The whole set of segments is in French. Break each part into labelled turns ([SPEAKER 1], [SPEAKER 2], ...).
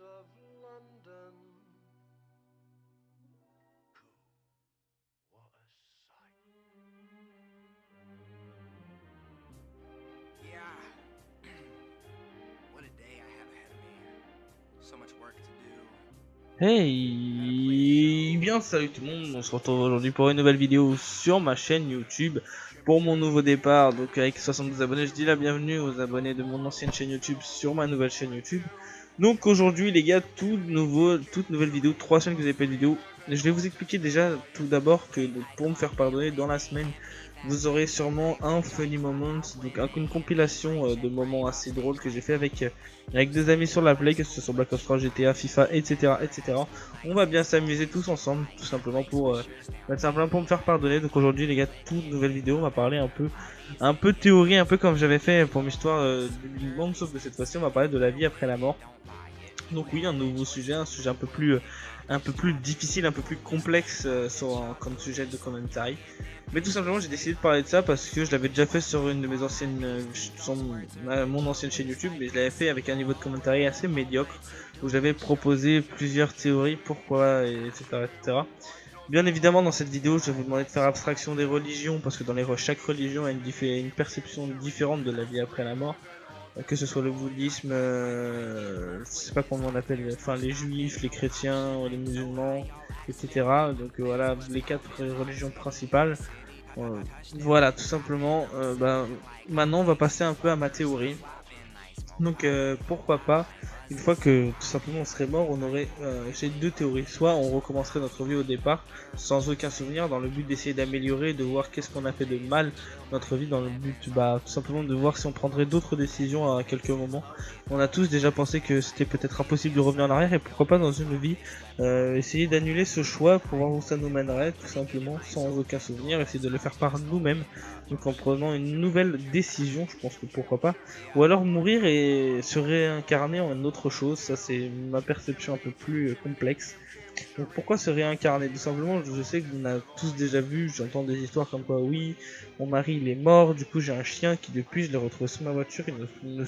[SPEAKER 1] of London. What a sight.
[SPEAKER 2] Yeah. What a day I have ahead of me. So much work to do.
[SPEAKER 3] Hey, bien salut tout le monde, on se retrouve aujourd'hui pour une nouvelle vidéo sur ma chaîne YouTube pour mon nouveau départ. Donc avec 72 abonnés, je dis la bienvenue aux abonnés de mon ancienne chaîne YouTube sur ma nouvelle chaîne YouTube. Donc aujourd'hui les gars, toute nouvelle vidéo, 3 chaînes que vous n'avez pas de vidéo. Je vais vous expliquer déjà tout d'abord que pour me faire pardonner, dans la semaine vous aurez sûrement un funny moment, donc une compilation de moments assez drôles que j'ai fait avec des amis sur la play, que ce soit Black Ops 3, GTA, FIFA, etc., etc. On va bien s'amuser tous ensemble, tout simplement pour me faire pardonner. Donc aujourd'hui les gars, toute nouvelle vidéo, on va parler un peu de théorie, un peu comme j'avais fait pour l'histoire du monde, sauf que cette fois-ci on va parler de la vie après la mort. Donc oui, un nouveau sujet, un sujet un peu plus difficile, un peu plus complexe comme sujet de commentary. Mais tout simplement, j'ai décidé de parler de ça parce que je l'avais déjà fait sur une de mes anciennes, sur mon ancienne chaîne YouTube, mais je l'avais fait avec un niveau de commentary assez médiocre, où j'avais proposé plusieurs théories, pourquoi, etc., etc. Bien évidemment, dans cette vidéo, je vais vous demander de faire abstraction des religions, parce que chaque religion a une perception différente de la vie après la mort. Que ce soit le bouddhisme, je sais pas comment on appelle, enfin les juifs, les chrétiens, les musulmans, etc. Donc voilà, les 4 religions principales. Voilà, tout simplement. Maintenant, on va passer un peu à ma théorie. Donc pourquoi pas, une fois que tout simplement on serait mort, j'ai deux théories. Soit on recommencerait notre vie au départ sans aucun souvenir, dans le but d'essayer d'améliorer, de voir qu'est-ce qu'on a fait de mal dans notre vie, dans le but tout simplement de voir si on prendrait d'autres décisions à quelques moments. On a tous déjà pensé que c'était peut-être impossible de revenir en arrière, et pourquoi pas dans une vie essayer d'annuler ce choix pour voir où ça nous mènerait, tout simplement sans aucun souvenir, essayer de le faire par nous-mêmes, donc en prenant une nouvelle décision. Je pense que pourquoi pas, ou alors mourir et se réincarner en autre chose. Ça c'est ma perception un peu plus complexe. Donc pourquoi se réincarner? Tout simplement, je sais qu'on a tous déjà vu, j'entends des histoires comme quoi oui, mon mari il est mort, du coup j'ai un chien qui depuis je l'ai retrouvé sous ma voiture,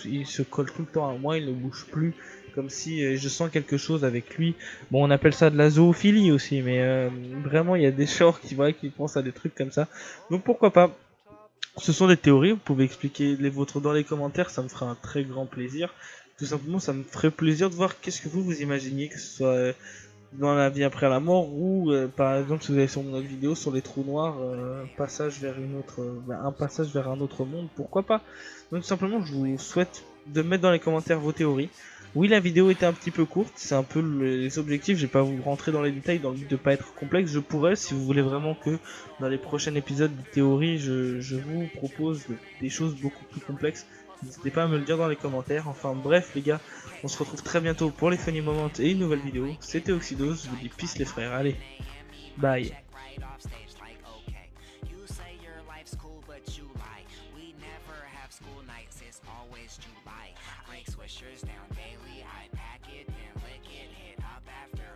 [SPEAKER 3] il se colle tout le temps à moi, il ne bouge plus, comme si je sens quelque chose avec lui. Bon, on appelle ça de la zoophilie aussi, mais vraiment il y a des gens qui pensent à des trucs comme ça. Donc pourquoi pas? Ce sont des théories, vous pouvez expliquer les vôtres dans les commentaires, ça me fera un très grand plaisir. Tout simplement, ça me ferait plaisir de voir qu'est-ce que vous imaginiez, que ce soit dans la vie après la mort, ou par exemple si vous avez sur mon autre vidéo sur les trous noirs, passage vers un passage vers un autre monde, pourquoi pas. Donc tout simplement, je vous souhaite de mettre dans les commentaires vos théories. Oui, la vidéo était un petit peu courte, c'est un peu les objectifs, je vais pas vous rentrer dans les détails dans le but de pas être complexe. Je pourrais, si vous voulez vraiment que dans les prochains épisodes de théorie, je vous propose des choses beaucoup plus complexes, n'hésitez pas à me le dire dans les commentaires. Enfin bref les gars, on se retrouve très bientôt pour les funny moments et une nouvelle vidéo. C'était Oxydos, je vous dis peace les frères, allez, bye.
[SPEAKER 2] Swishers down daily, I pack it, then lick it, hit up after